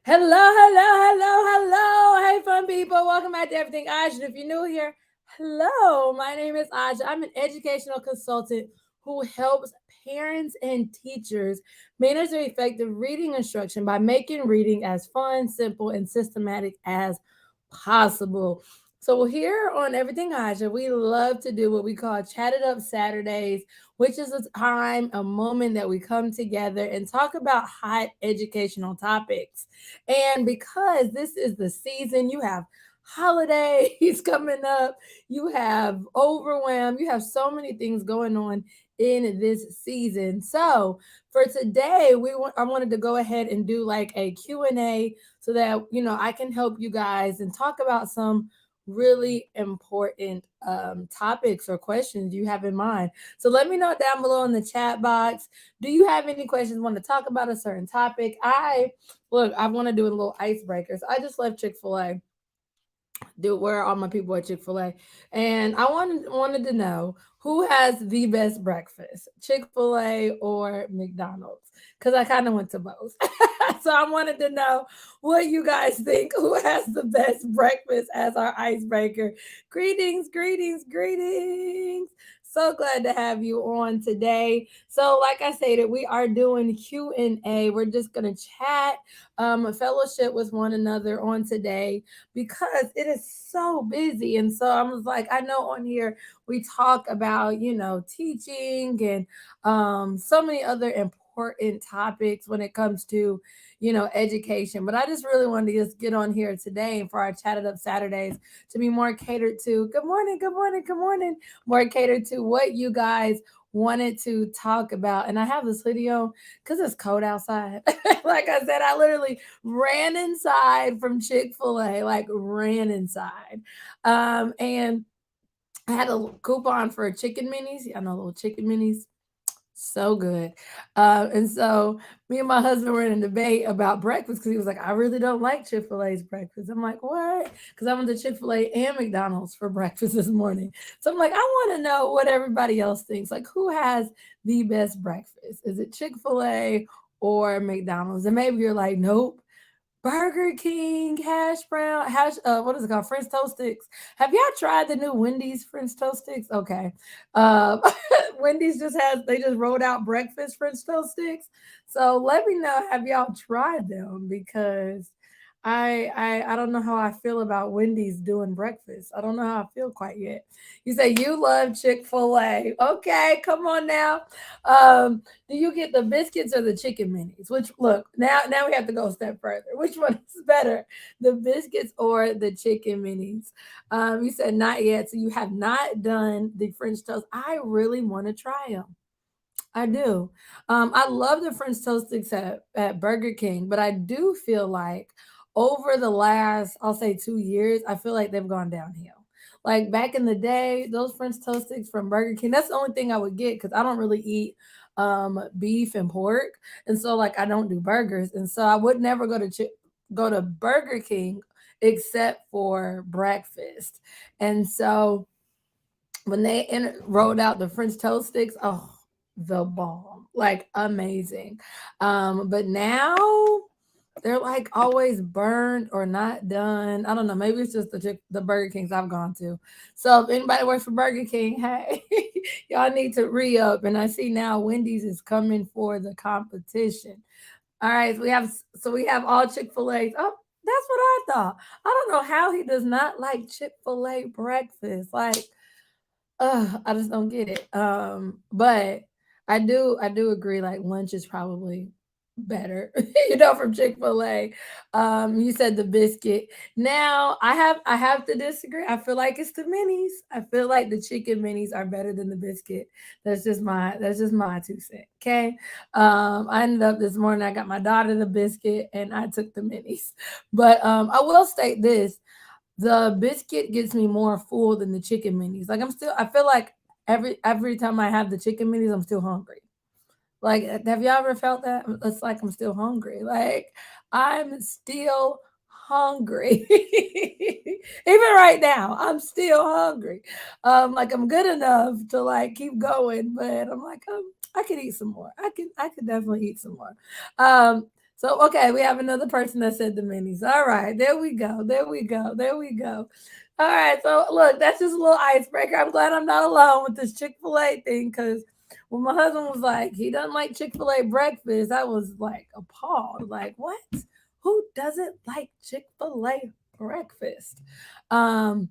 Hello, hello, hello, hello. Hey, fun people. Welcome back to Everything Aja. If you're new here, hello. My name is Aja. I'm an educational consultant who helps parents and teachers manage their effective reading instruction by making reading as fun, simple, and systematic as possible. So here on Everything Aja, we love to do what we call Chatted Up Saturdays, which is a time, a moment that we come together and talk about hot educational topics. And because this is the season, you have holidays coming up, you have overwhelm, you have so many things going on in this season. So for today, I wanted to go ahead and do like a Q&A so that I can help you guys and talk about some really important topics or questions you have in mind. So let me know down below in the chat box. Do you have any questions? Want to talk about a certain topic? I want to do a little icebreakers. I just left Chick-fil-A. Dude, where are all my people at Chick-fil-A? And I wanted to know who has the best breakfast, Chick-fil-A or McDonald's? Because I kind of went to both. So I wanted to know what you guys think. Who has the best breakfast as our icebreaker? Greetings, greetings, greetings. So glad to have you on today. So, like I stated, we are doing Q&A. We're just gonna chat, a fellowship with one another on today because it is so busy. And so I was like, I know on here we talk about, teaching and so many other important topics when it comes to, education. But I just really wanted to just get on here today and for our Chatted Up Saturdays to be more catered to. Good morning, good morning, good morning. More catered to what you guys wanted to talk about. And I have this hoodie on because it's cold outside. Like I said, I literally ran inside from Chick-fil-A, like ran inside. And I had a coupon for chicken minis. I know little chicken minis. So good. And so me and my husband were in a debate about breakfast because he was like, I really don't like Chick-fil-A's breakfast. I'm like, what? Because I went to Chick-fil-A and McDonald's for breakfast this morning. So I'm like, I want to know what everybody else thinks. Like, who has the best breakfast? Is it Chick-fil-A or McDonald's? And maybe you're like, nope. Burger King, what is it called? French toast sticks. Have y'all tried the new Wendy's French toast sticks? Okay. Um, Wendy's they just rolled out breakfast French toast sticks. So let me know, have y'all tried them? Because I don't know how I feel about Wendy's doing breakfast. I don't know how I feel quite yet. You say you love Chick-fil-A. Okay, come on now. Do you get the biscuits or the chicken minis? Which look, now we have to go a step further. Which one is better? The biscuits or the chicken minis? You said not yet, so you have not done the French toast. I really want to try them. I do. I love the French toast sticks at Burger King, but I do feel like over the last, I'll say 2 years, I feel like they've gone downhill. Like back in the day, those French toast sticks from Burger King, that's the only thing I would get because I don't really eat beef and pork. And so like I don't do burgers. And so I would never go to Burger King except for breakfast. And so when they rolled out the French toast sticks, oh, the bomb, like amazing. But now they're like always burned or not done. I don't know. Maybe it's just the Burger Kings I've gone to. So if anybody works for Burger King, hey, y'all need to re up. And I see now Wendy's is coming for the competition. All right, so we have all Chick-fil-A's. Oh, that's what I thought. I don't know how he does not like Chick-fil-A breakfast. Like I just don't get it. But I do agree like lunch is probably better, from Chick-fil-A. You said the biscuit. Now I have to disagree. I feel like it's the minis. I feel like the chicken minis are better than the biscuit. That's just my 2 cents. Okay. I ended up this morning, I got my daughter the biscuit and I took the minis. But I will state this, the biscuit gets me more full than the chicken minis. Like I feel like every time I have the chicken minis, I'm still hungry. Like, have y'all ever felt that? It's like I'm still hungry. Like I'm still hungry. Even right now, I'm still hungry. Like I'm good enough to like keep going, but I'm like, I could eat some more. I could definitely eat some more. Um, So okay, we have another person that said the minis. All right, there we go. There we go. There we go. All right, so look, that's just a little icebreaker. I'm glad I'm not alone with this Chick-fil-A thing because when my husband was like, he doesn't like Chick-fil-A breakfast, I was like appalled. Like, what? Who doesn't like Chick-fil-A breakfast? Um,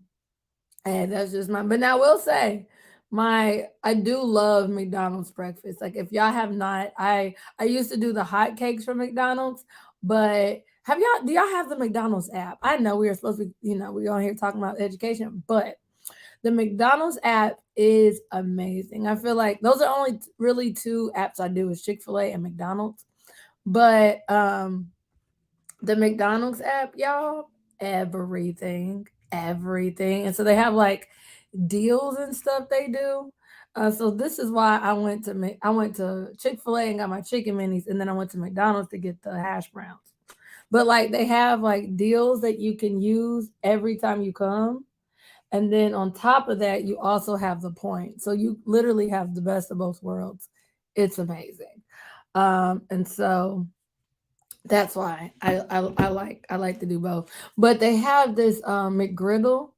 and that's just my, but now I will say I do love McDonald's breakfast. Like if y'all have not, I used to do the hot cakes from McDonald's, but do y'all have the McDonald's app? I know we are supposed to be, we're on here talking about education, but the McDonald's app is amazing. I feel like those are only really two apps I do is Chick-fil-A and McDonald's. But the McDonald's app, y'all, everything. And so they have like deals and stuff they do. So this is why I went to Chick-fil-A and got my chicken minis, and then I went to McDonald's to get the hash browns. But like they have like deals that you can use every time you come. And then on top of that, you also have the point. So you literally have the best of both worlds. It's amazing. And so that's why I like to do both. But they have this McGriddle.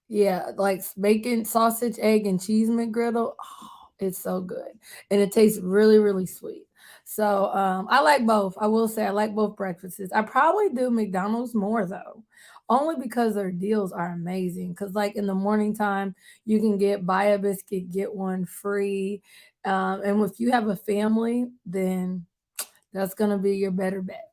Yeah, like bacon, sausage, egg, and cheese McGriddle. Oh, it's so good. And it tastes really, really sweet. So I like both. I will say I like both breakfasts. I probably do McDonald's more though. Only because their deals are amazing. Cause like in the morning time, you can buy a biscuit, get one free. And if you have a family, then that's gonna be your better bet.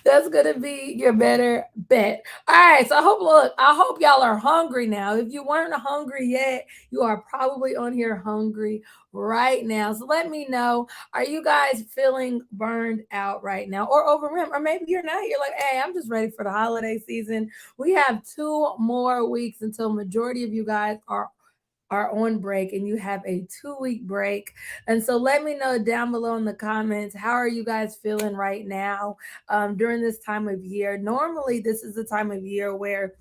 That's gonna be your better bet. All right, so I hope y'all are hungry now. If you weren't hungry yet, you are probably on here hungry right now. So let me know. Are you guys feeling burned out right now or overwhelmed? Or maybe you're not. You're like, hey, I'm just ready for the holiday season. We have 2 more weeks until majority of you guys are on break and you have a 2 week break. And so let me know down below in the comments, how are you guys feeling right now during this time of year? Normally, this is the time of year where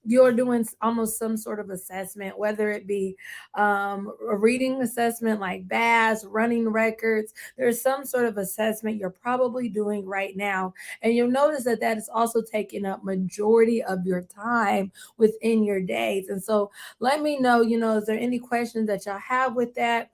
you're doing almost some sort of assessment, whether it be a reading assessment like BAS, running records. There's some sort of assessment you're probably doing right now. And you'll notice that that is also taking up majority of your time within your days. And so let me know, is there any questions that y'all have with that?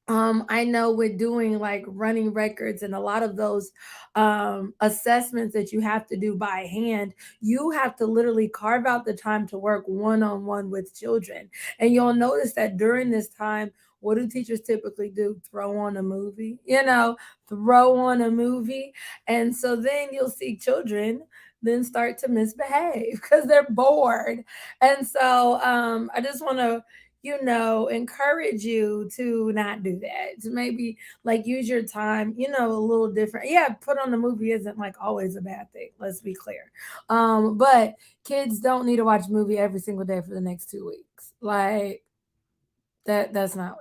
I know we're doing like running records and a lot of those assessments that you have to do by hand. You have to literally carve out the time to work one on one with children. And you'll notice that during this time, what do teachers typically do? Throw on a movie, throw on a movie. And so then you'll see children then start to misbehave because they're bored. And so I just want to encourage you to not do that. To maybe like use your time, a little different. Yeah, put on the movie isn't like always a bad thing. Let's be clear. But kids don't need to watch a movie every single day for the next 2 weeks. Like that's not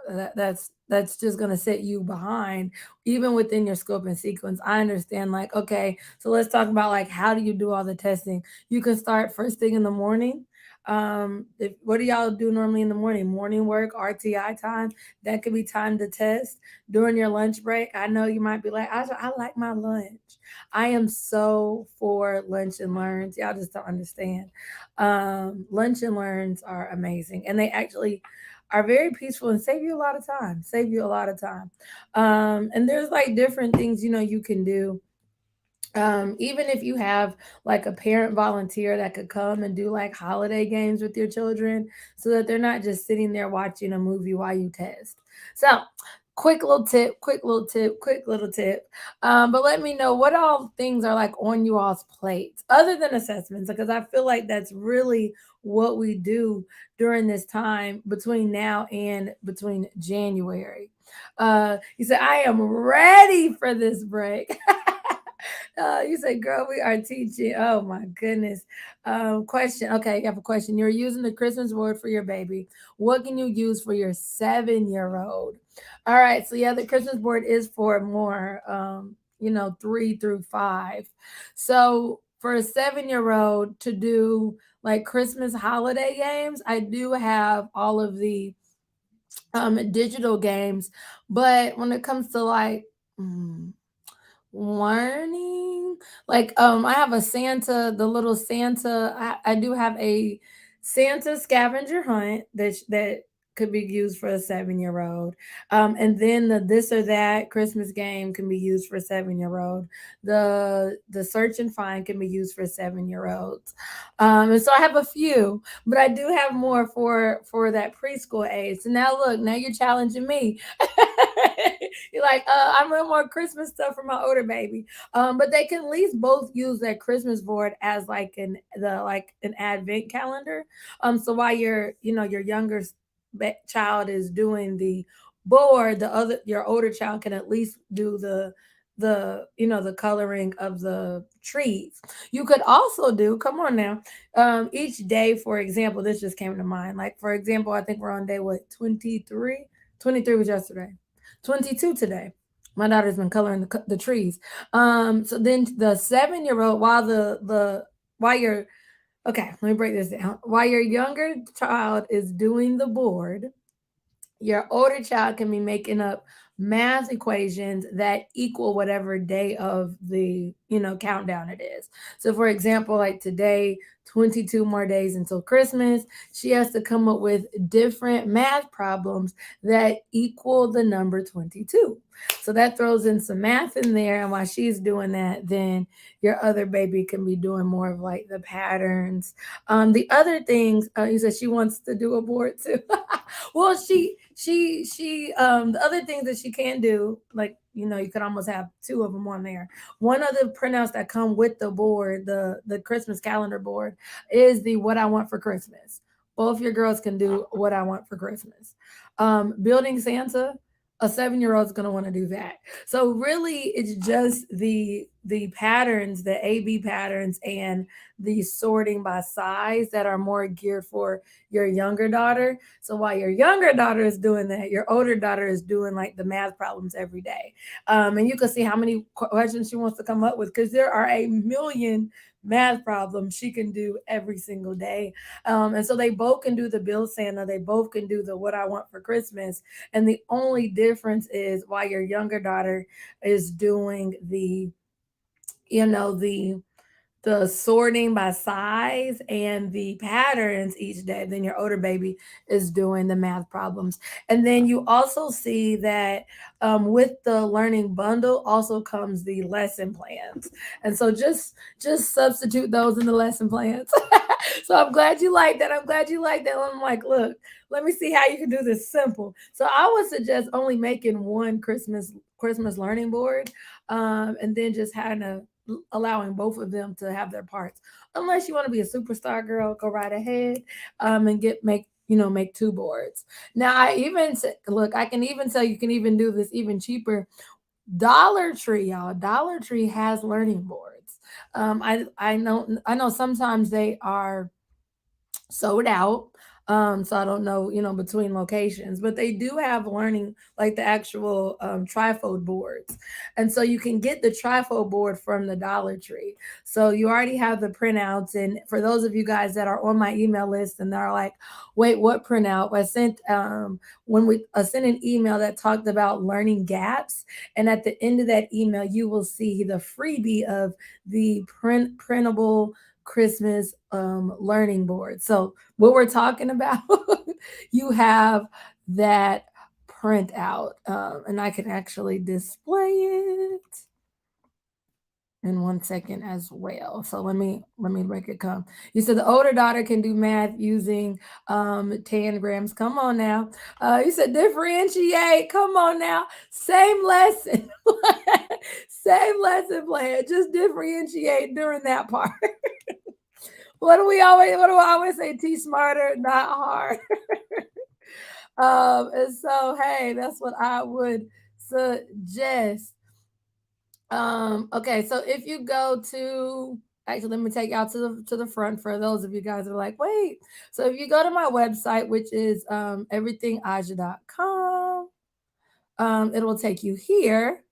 that's just gonna set you behind even within your scope and sequence. I understand, like, okay, so let's talk about like how do you do all the testing? You can start first thing in the morning. What do y'all do normally in the morning? Morning work, RTI time. That could be time to test during your lunch break. I know you might be like, I like my lunch. I am so for lunch and learns. Y'all just don't understand. Lunch and learns are amazing, and they actually are very peaceful and save you a lot of time. Save you a lot of time. And there's like different things you can do. Even if you have like a parent volunteer that could come and do like holiday games with your children so that they're not just sitting there watching a movie while you test. So, quick little tip. But let me know what all things are like on you all's plates other than assessments, because I feel like that's really what we do during this time between now and between January. You said, I am ready for this break. You say, girl, we are teaching. Oh my goodness. Question. Okay, you have a question. You're using the Christmas board for your baby. What can you use for your 7-year-old? All right. So yeah, the Christmas board is for more 3 through 5. So for a 7-year-old to do like Christmas holiday games, I do have all of the digital games. But when it comes to like learning. Like I have a Santa, the little Santa. I do have a Santa scavenger hunt that could be used for a 7 year old. And then the this or that Christmas game can be used for a 7 year old. The search and find can be used for 7 year olds. And so I have a few, but I do have more for that preschool age. So now look, now you're challenging me. You're like, I'm real more Christmas stuff for my older baby. But they can at least both use that Christmas board as like an advent calendar. So while your younger child is doing the board, your older child can at least do the coloring of the trees. You could also do, come on now, each day, for example, this just came to mind. Like, for example, I think we're on day what, 23? 23 was yesterday. 22 today. My daughter's been coloring the trees. So then the 7 year old, while you're okay, let me break this down. While your younger child is doing the board, your older child can be making up math equations that equal whatever day of the countdown it is. So for example, like today, 22 more days until Christmas, she has to come up with different math problems that equal the number 22. So that throws in some math in there, and while she's doing that, then your other baby can be doing more of like the patterns. The other things, you said she wants to do a board too. Well, the other things that she can do, like you could almost have two of them on there. One of the printouts that come with the board, the Christmas calendar board, is the what I want for Christmas. Both your girls can do what I want for Christmas. Building Santa, a 7 year old is going to want to do that. So really, it's just the patterns, the AB patterns, and the sorting by size that are more geared for your younger daughter. So while your younger daughter is doing that, your older daughter is doing like the math problems every day. And you can see how many questions she wants to come up with, because there are a million math problems she can do every single day. And so they both can do the Bill Santa, they both can do the what I want for Christmas. And the only difference is while your younger daughter is doing the sorting by size and the patterns each day, then your older baby is doing the math problems. And then you also see that with the learning bundle also comes the lesson plans. And so just substitute those in the lesson plans. So I'm glad you like that. I'm glad you like that. I'm like, look, let me see how you can do this simple. So I would suggest only making one Christmas learning board, and then just having a allowing both of them to have their parts. Unless you want to be a superstar girl, go right ahead, and make two boards. Now look, I can even tell you can even do this even cheaper. Dollar Tree, y'all. Dollar Tree has learning boards. I know sometimes they are sold out. So I don't know, between locations, but they do have learning like the actual trifold boards. And so you can get the trifold board from the Dollar Tree. So you already have the printouts. And for those of you guys that are on my email list and they're like, wait, what printout? I sent an email that talked about learning gaps. And at the end of that email, you will see the freebie of the printable Christmas learning board. So what we're talking about, you have that printout, and I can actually display it in 1 second as well. So let me make it come. You said the older daughter can do math using tangrams. Come on now. You said differentiate. Come on now. Same lesson. Same lesson plan. Just differentiate during that part. What do I always say? T smarter, not hard. And so hey, that's what I would suggest. Okay, so if you go to actually let me take y'all to the front for those of you guys that are like, wait. So if you go to my website, which is everythingaja.com, it will take you here.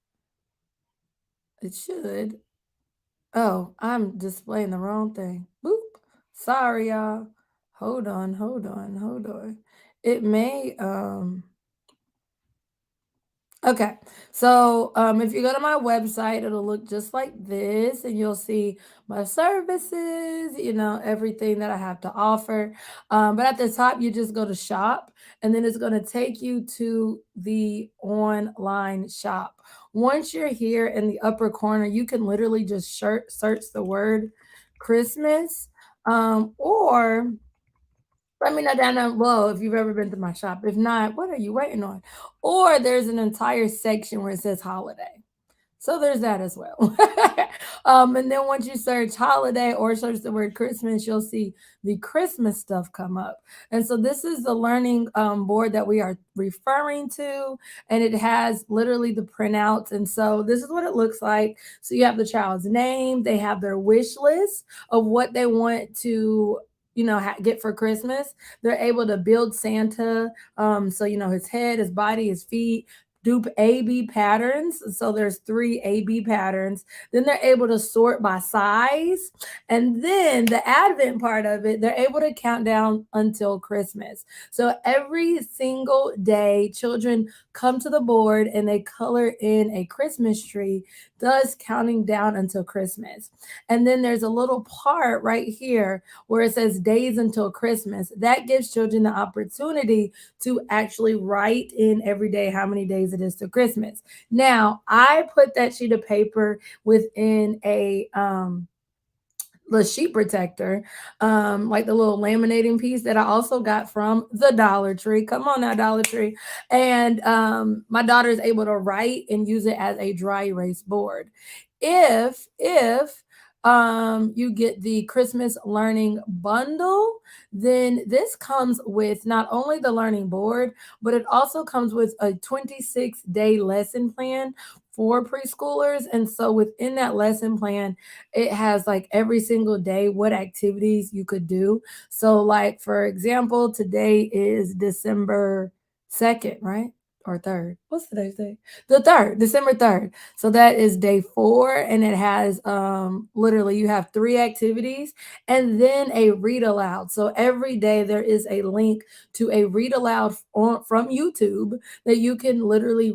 It should. Oh, I'm displaying the wrong thing. Boop. Sorry, y'all. Hold on. It may Okay, so if you go to my website, it'll look just like this, and you'll see my services, everything that I have to offer. But at the top, you just go to shop, and then it's going to take you to the online shop. Once you're here in the upper corner, you can literally just search the word Christmas, or let me know down below if you've ever been to my shop. If not, what are you waiting on? Or there's an entire section where it says holiday. So there's that as well. And then once you search holiday or search the word Christmas, you'll see the Christmas stuff come up. And so this is the learning board that we are referring to, and it has literally the printouts. And so this is what it looks like. So you have the child's name, they have their wish list of what they want to get for Christmas. They're able to build Santa, so his head, his body, his feet, do AB patterns. So there's three AB patterns. Then they're able to sort by size. And then the Advent part of it, they're able to count down until Christmas. So every single day, children come to the board and they color in a Christmas tree, thus counting down until Christmas. And then there's a little part right here where it says days until Christmas. That gives children the opportunity to actually write in every day how many days it is to Christmas. Now, I put that sheet of paper within a the sheet protector, like the little laminating piece that I also got from the Dollar Tree. Come on now, Dollar Tree. And my daughter is able to write and use it as a dry erase board. If you get the Christmas learning bundle, then this comes with not only the learning board, but it also comes with a 26-day lesson plan for preschoolers. And so within that lesson plan, it has like every single day what activities you could do. So, like, for example, today is December 2nd, right? Or 3rd. What's today's day? The 3rd, December 3rd. So that is day 4, and it has literally you have 3 activities and then a read aloud. So every day there is a link to a read aloud from YouTube that you can literally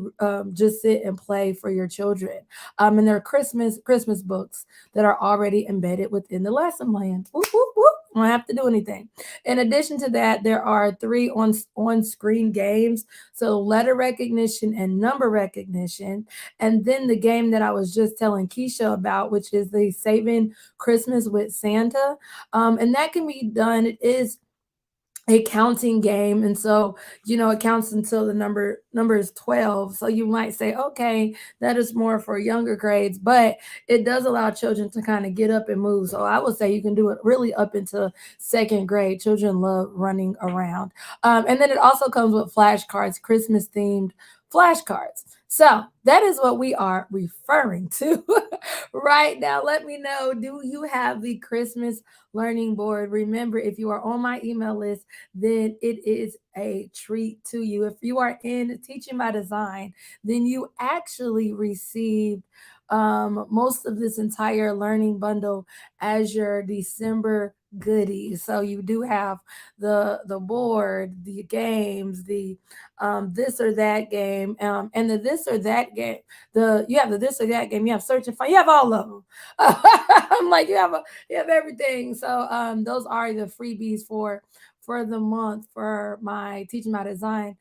just sit and play for your children. And there are Christmas books that are already embedded within the lesson plan. Whoop, whoop, whoop. You don't have to do anything. In addition to that, there are 3 on-screen games, so letter recognition and number recognition, and then the game that I was just telling Keisha about, which is the Saving Christmas with Santa, and that can be done. It is a counting game, and so it counts until the number is 12. So you might say, okay, that is more for younger grades, but it does allow children to kind of get up and move. So I would say you can do it really up into second grade. Children love running around. And then it also comes with flashcards, Christmas themed flashcards. So that is what we are referring to right now. Let me know, do you have the Christmas learning board? Remember, if you are on my email list, then it is a treat to you. If you are in Teaching by Design, then you actually received most of this entire learning bundle as your December goodies. So you do have the board, the games, the this or that game, and the this or that game. You have the this or that game. You have search and find. You have all of them. I'm like, you have everything. So those are the freebies for the month for my Teaching My Design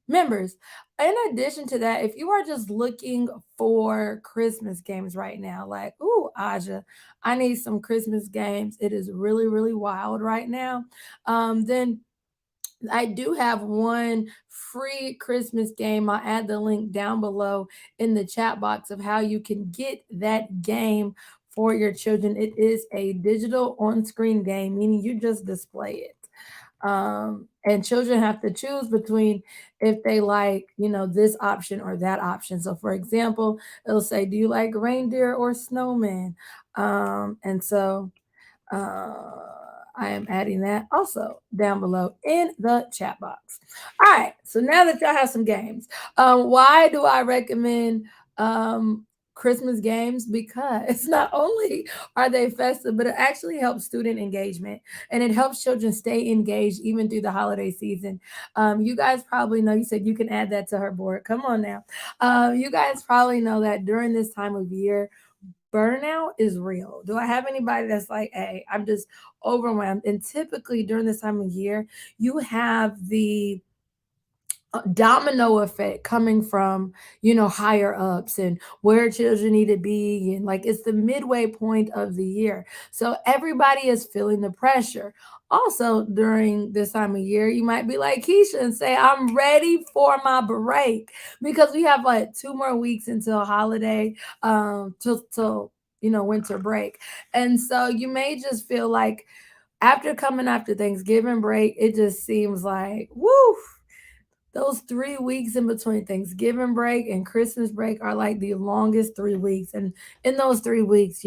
members. In addition to that, if you are just looking for Christmas games right now, like, ooh, Aja, I need some Christmas games. It is really, really wild right now. Then I do have one free Christmas game. I'll add the link down below in the chat box of how you can get that game for your children. It is a digital on screen game, meaning you just display it. And children have to choose between if they like, this option or that option. So, for example, it'll say, do you like reindeer or snowman? And so, I am adding that also down below in the chat box. All right. So now that y'all have some games, why do I recommend Christmas games because not only are they festive, but it actually helps student engagement and it helps children stay engaged even through the holiday season. You guys probably know, you said you can add that to her board. Come on now. You guys probably know that during this time of year, burnout is real. Do I have anybody that's like, hey, I'm just overwhelmed? And typically during this time of year, you have the domino effect coming from, higher ups and where children need to be, and like it's the midway point of the year, so everybody is feeling the pressure. Also during this time of year, you might be like Keisha and say, I'm ready for my break, because we have like 2 more weeks until holiday, till winter break. And so you may just feel like after coming after Thanksgiving break, it just seems like, woo, those 3 weeks in between Thanksgiving break and Christmas break are like the longest 3 weeks. And in those 3 weeks,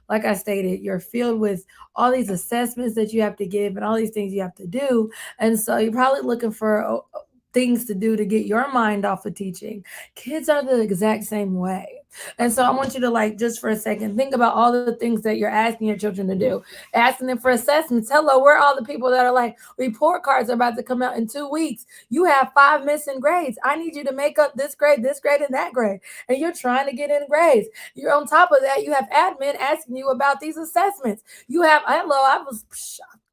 like I stated, you're filled with all these assessments that you have to give and all these things you have to do. And so you're probably looking for things to do to get your mind off of teaching. Kids are the exact same way. And so I want you to, like, just for a second, think about all the things that you're asking your children to do. Asking them for assessments. Hello, where are all the people that are like, report cards are about to come out in 2 weeks? You have 5 missing grades. I need you to make up this grade, and that grade. And you're trying to get in grades. You're on top of that. You have admin asking you about these assessments. You have, hello,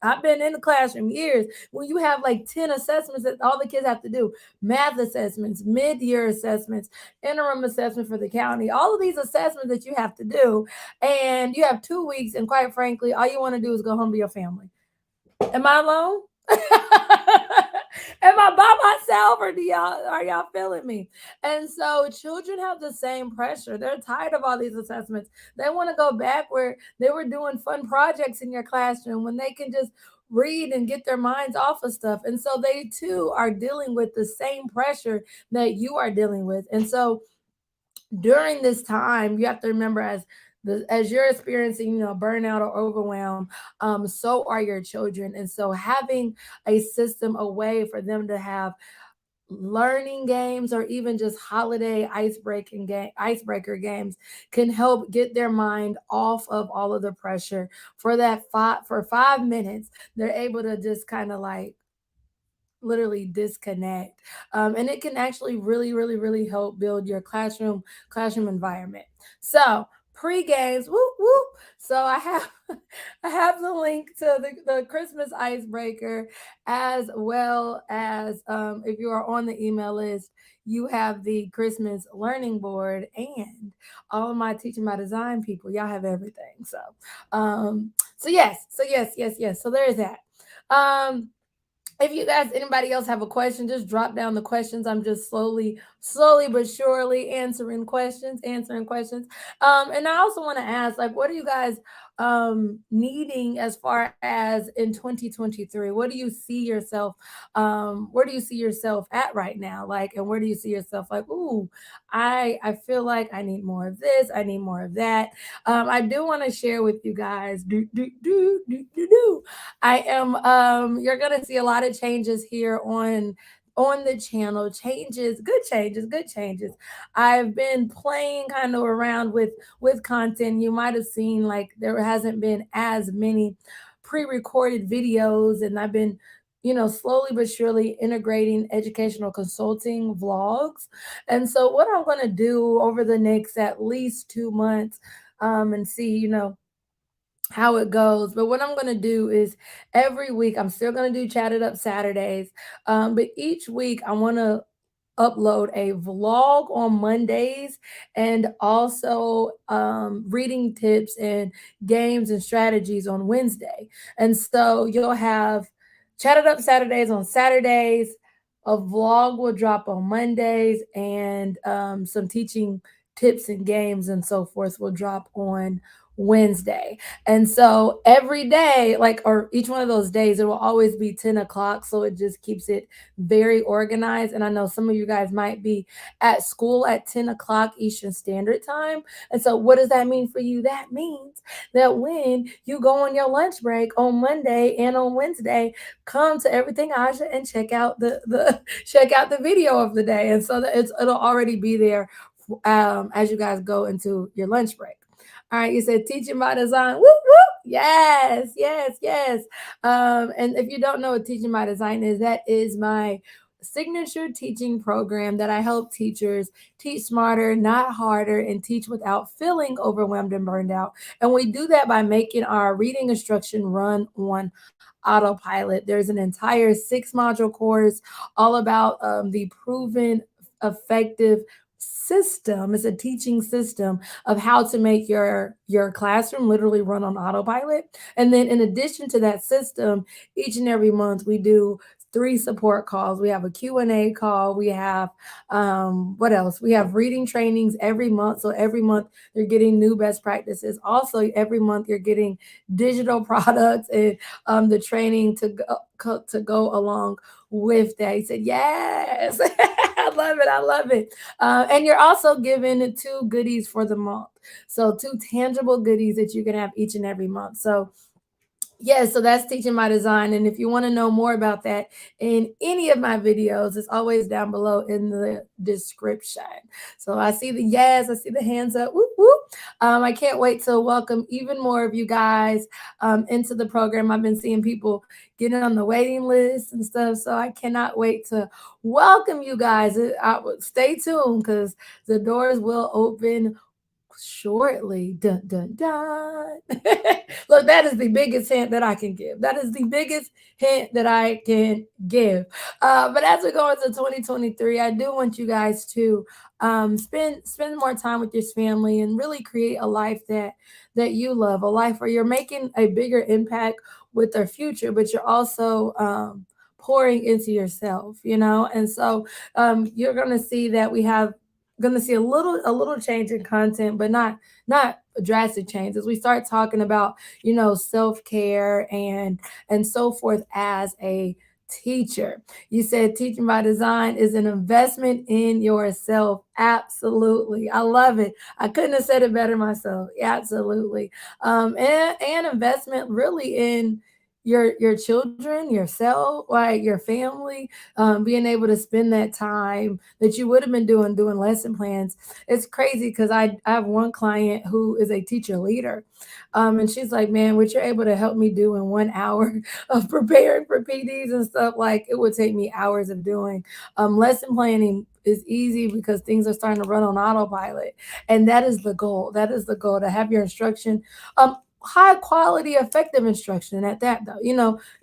I've been in the classroom years when you have like 10 assessments that all the kids have to do: math assessments, mid year assessments, interim assessment for the county, all of these assessments that you have to do. And you have 2 weeks. And quite frankly, all you want to do is go home to your family. Am I alone? Am I by myself, or are y'all feeling me? And so children have the same pressure. They're tired of all these assessments. They want to go back where they were doing fun projects in your classroom when they can just read and get their minds off of stuff. And so they too are dealing with the same pressure that you are dealing with. And so during this time, you have to remember, as you're experiencing, burnout or overwhelm, so are your children. And so having a system, a way for them to have learning games or even just holiday icebreaker games can help get their mind off of all of the pressure. For 5 minutes, they're able to just kind of like literally disconnect. And it can actually really, really, really help build your classroom environment. So pre-games, whoop whoop. So I have I have the link to the Christmas icebreaker, as well as, if you are on the email list, you have the Christmas learning board, and all of my teaching my design people, y'all have everything. So so there is that. um if you guys, anybody else have a question, just drop down the questions. I'm just slowly but surely answering questions. And I also want to ask, like, what are you guys needing as far as in 2023? What do you see yourself, where do you see yourself at right now? Like, and where do you see yourself like, ooh, I feel like I need more of this, I need more of that. I do want to share with you guys, I am you're gonna see a lot of changes here on the channel. Good changes. I've been playing kind of around with content. You might have seen, like, there hasn't been as many pre-recorded videos, and I've been, slowly but surely integrating educational consulting vlogs. And so what I'm going to do over the next at least 2 months, and see, how it goes. But what I'm going to do is every week, I'm still going to do Chatted Up Saturdays. But each week, I want to upload a vlog on Mondays, and also reading tips and games and strategies on Wednesday. And so you'll have Chatted Up Saturdays on Saturdays, a vlog will drop on Mondays, and some teaching tips and games and so forth will drop on Wednesday. And so every day, like, or each one of those days, it will always be 10 o'clock. So it just keeps it very organized. And I know some of you guys might be at school at 10 o'clock Eastern Standard Time. And so what does that mean for you? That means that when you go on your lunch break on Monday and on Wednesday, come to Everything Aja and check out the check out the video of the day. And so that it'll already be there as you guys go into your lunch break. All right, you said teaching by design. Whoop whoop. Yes, yes, yes. And if you don't know what teaching by design is, that is my signature teaching program that I help teachers teach smarter, not harder, and teach without feeling overwhelmed and burned out. And we do that by making our reading instruction run on autopilot. There's an entire 6 module course all about the proven effective system. It's a teaching system of how to make your classroom literally run on autopilot. And then in addition to that system, each and every month we do 3 support calls. We have a Q&A call. We have what else? We have reading trainings every month. So every month you're getting new best practices. Also, every month you're getting digital products and the training to go along with that. He said, yes. I love it. I love it. And you're also given 2 goodies for the month. So 2 tangible goodies that you can have each and every month. So yeah, so that's teaching by design. And if you want to know more about that in any of my videos, it's always down below in the description. So I see the yes, I see the hands up. Whoop, whoop. I can't wait to welcome even more of you guys into the program. I've been seeing people getting on the waiting list and stuff. So I cannot wait to welcome you guys. Stay tuned because the doors will open shortly. Dun dun dun. Look, that is the biggest hint that I can give. That is the biggest hint that I can give. But as we go into 2023, I do want you guys to spend more time with your family and really create a life that you love, a life where you're making a bigger impact with their future, but you're also pouring into yourself, you know. And so you're gonna see that we have gonna see a little change in content, but not a drastic change as we start talking about self-care and so forth as a teacher. You said teaching by design is an investment in yourself. Absolutely. I love it. I couldn't have said it better myself. Absolutely. And investment really in your children, yourself, like your family, being able to spend that time that you would have been doing lesson plans. It's crazy because I have one client who is a teacher leader. And she's like, man, what you're able to help me do in 1 hour of preparing for PDs and stuff, like it would take me hours of doing. Lesson planning is easy because things are starting to run on autopilot. And that is the goal. That is the goal, to have your instruction high quality, effective instruction at that, though,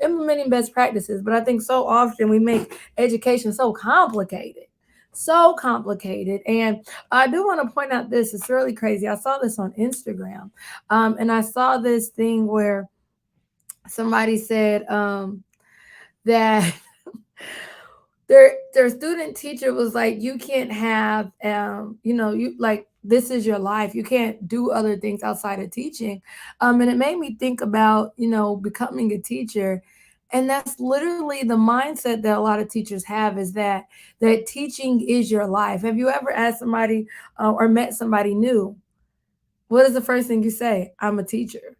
implementing best practices. But I think so often we make education so complicated. So complicated. And I do want to point out this. It's really crazy. I saw this on Instagram. And I saw this thing where somebody said that their student teacher was like, you can't have you like, this is your life, you can't do other things outside of teaching. And it made me think about becoming a teacher. And that's literally the mindset that a lot of teachers have, is that teaching is your life. Have you ever asked somebody or met somebody new, what is the first thing you say? I'm a teacher.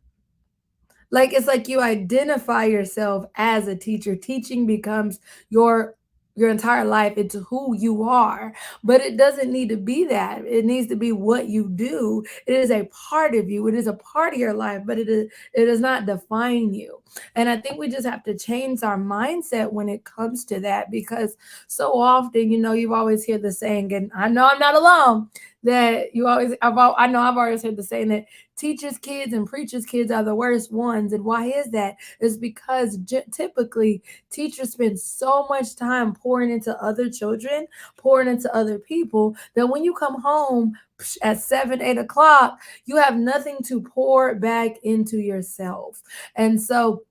Like, it's like you identify yourself as a teacher. Teaching becomes your entire life. It's who you are. But it doesn't need to be that. It needs to be what you do. It is a part of you. It is a part of your life, but it does not define you. And I think we just have to change our mindset when it comes to that, because so often, you've always heard the saying, and I know I'm not alone, that I know I've always heard the saying that teachers' kids and preachers' kids are the worst ones. And why is that? It's because typically teachers spend so much time pouring into other children, pouring into other people, that when you come home at 7, 8 o'clock, you have nothing to pour back into yourself. And so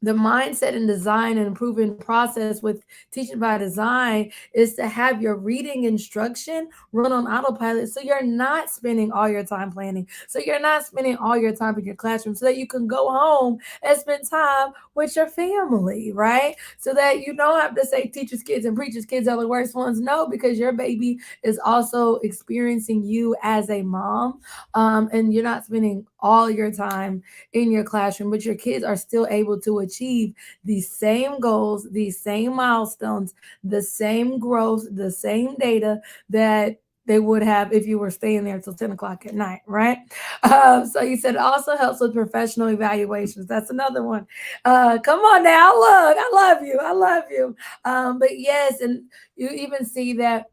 the mindset and design and improving process with teaching by design is to have your reading instruction run on autopilot, so you're not spending all your time planning, so you're not spending all your time in your classroom, so that you can go home and spend time with your family, right? So that you don't have to say teachers kids and preachers kids are the worst ones. No, because your baby is also experiencing you as a mom, and you're not spending all your time in your classroom, but your kids are still able to achieve the same goals, the same milestones, the same growth, the same data that they would have if you were staying there till 10 o'clock at night, right? So you said it also helps with professional evaluations. That's another one. Come on now, look, I love you. I love you. But yes, and you even see that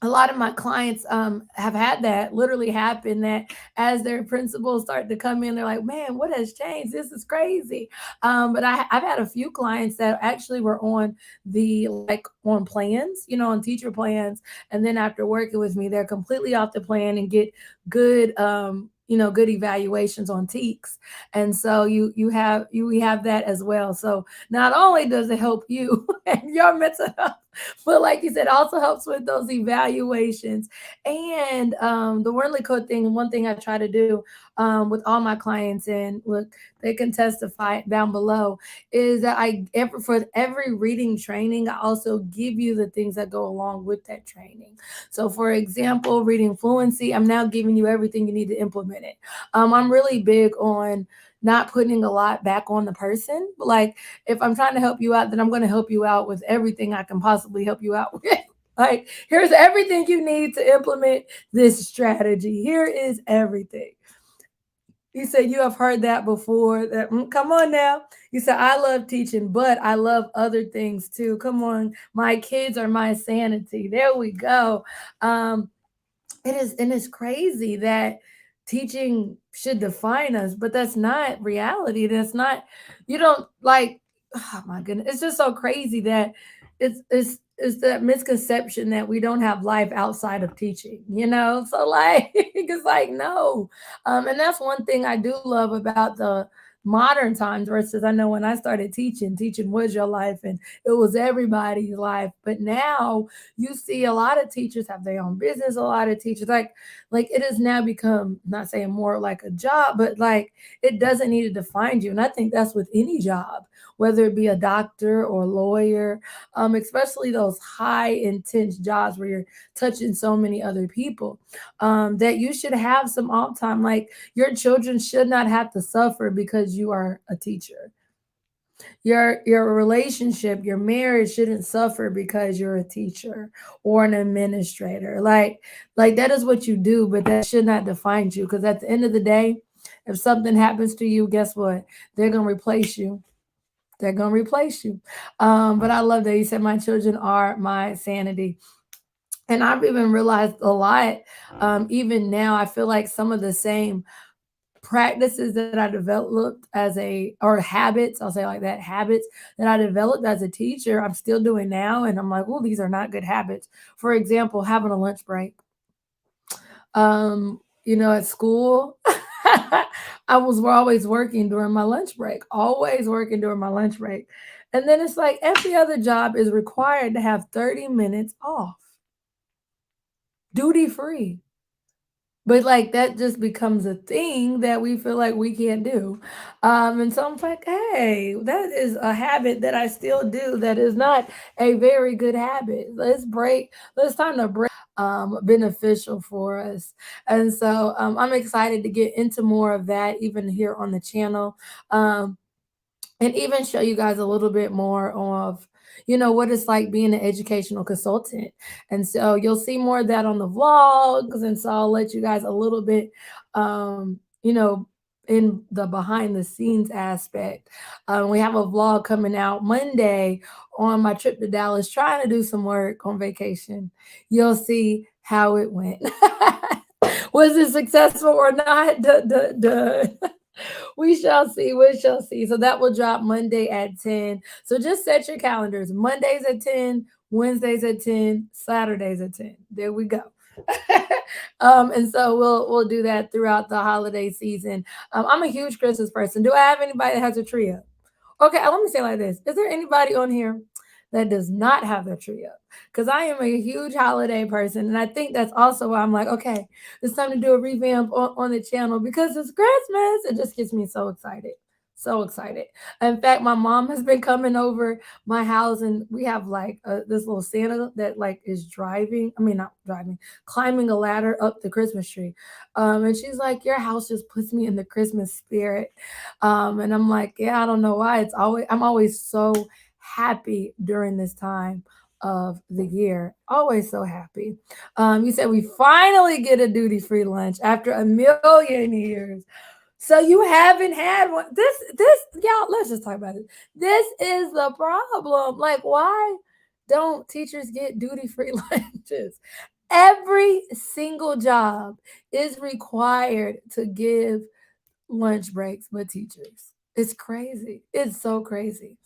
a lot of my clients have had that literally happen, that as their principals start to come in, they're like, man, what has changed? This is crazy. But I've had a few clients that actually were on the like on plans, on teacher plans. And then after working with me, they're completely off the plan and get good good evaluations on teaks. And so we have that as well. So not only does it help you and your mental health, but like you said, also helps with those evaluations. And the Wordly Code thing, one thing I try to do with all my clients, and look, they can testify down below, is that for every reading training, I also give you the things that go along with that training. So for example, reading fluency, I'm now giving you everything you need to implement it. I'm really big on not putting a lot back on the person. But like, if I'm trying to help you out, then I'm going to help you out with everything I can possibly help you out with. Like, here's everything you need to implement this strategy. Here is everything. You said you have heard that before. Come on now. You said, I love teaching, but I love other things too. Come on. My kids are my sanity. There we go. Um, it is, and it's crazy that teaching should define us, but that's not reality. That's not, you don't like, oh my goodness. It's just so crazy that it's that misconception that we don't have life outside of teaching. So like it's like no. And that's one thing I do love about the modern times versus I know when I started teaching was your life and it was everybody's life. But now you see a lot of teachers have their own business, a lot of teachers like it has now become, not saying more like a job, but like it doesn't need to define you. And I think that's with any job, whether it be a doctor or a lawyer, especially those high intense jobs where you're touching so many other people, that you should have some off time. Like your children should not have to suffer because you are a teacher. Your relationship, your marriage shouldn't suffer because you're a teacher or an administrator. Like that is what you do, but that should not define you. Because at the end of the day, if something happens to you, guess what? They're gonna replace you. They're gonna replace you. But I love that you said my children are my sanity. And I've even realized a lot, even now, I feel like some of the same practices that I developed or habits, I'll say like that, habits that I developed as a teacher, I'm still doing now. And I'm like, oh, these are not good habits. For example, having a lunch break. At school, I was always working during my lunch break, always working during my lunch break. And then it's like every other job is required to have 30 minutes off, duty free. But like that just becomes a thing that we feel like we can't do. And so I'm like, hey, that is a habit that I still do that is not a very good habit. Let's time to break beneficial for us. And so I'm excited to get into more of that even here on the channel. And even show you guys a little bit more of what it's like being an educational consultant. And so you'll see more of that on the vlogs, and so I'll let you guys a little bit in the behind the scenes aspect. We have a vlog coming out Monday on my trip to Dallas, trying to do some work on vacation. You'll see how it went. Was it successful or not? Duh, duh, duh. We shall see. We shall see. So that will drop Monday at 10. So just set your calendars. Mondays at 10, Wednesdays at 10, Saturdays at 10. There we go. And so we'll do that throughout the holiday season. I'm a huge Christmas person. Do I have anybody that has a tree up? Okay, let me say it like this. Is there anybody on here that does not have their tree up? Because I am a huge holiday person. And I think that's also why I'm like, okay, it's time to do a revamp on the channel because it's Christmas. It just gets me so excited. So excited. In fact, my mom has been coming over my house and we have like this little Santa that like is not driving, climbing a ladder up the Christmas tree. And she's like, your house just puts me in the Christmas spirit. And I'm like, yeah, I don't know why. I'm always so happy during this time of the year. Always so happy. You said we finally get a duty-free lunch after a million years. So you haven't had one. This y'all, let's just talk about it. This is the problem. Like, why don't teachers get duty-free lunches? Every single job is required to give lunch breaks with teachers. It's crazy. It's so crazy.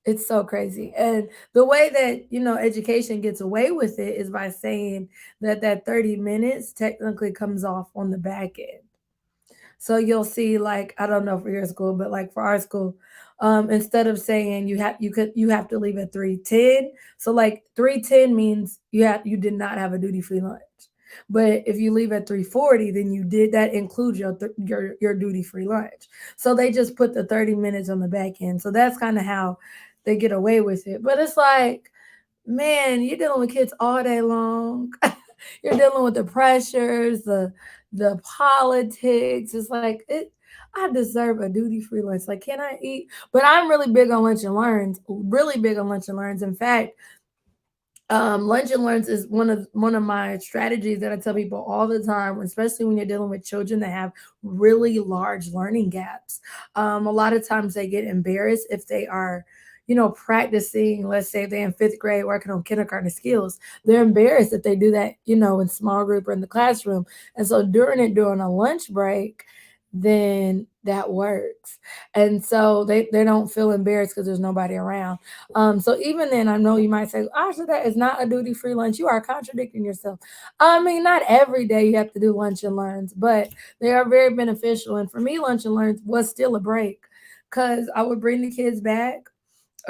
It's so crazy. And the way that, education gets away with it is by saying that that 30 minutes technically comes off on the back end. So you'll see, like, I don't know for your school, but like for our school, instead of saying you have to leave at 3:10. So like 3:10 means you did not have a duty free lunch. But if you leave at 3:40, then you did that includes your duty free lunch. So they just put the 30 minutes on the back end. So that's kind of how they get away with it. But it's like, man, you're dealing with kids all day long. You're dealing with the pressures, the politics. It's like it. I deserve a duty free lunch. Like, can I eat? But I'm really big on lunch and learns. Really big on lunch and learns. In fact, lunch and learns is one of my strategies that I tell people all the time, especially when you're dealing with children that have really large learning gaps. A lot of times they get embarrassed if they are, practicing. Let's say they're in fifth grade working on kindergarten skills. They're embarrassed if they do that, in small group or in the classroom. And so during a lunch break, then that works. And so they don't feel embarrassed because there's nobody around. So even then, I know you might say, Asha, that is not a duty free lunch. You are contradicting yourself. I mean, not every day you have to do lunch and learns, but they are very beneficial. And for me, lunch and learns was still a break because I would bring the kids back.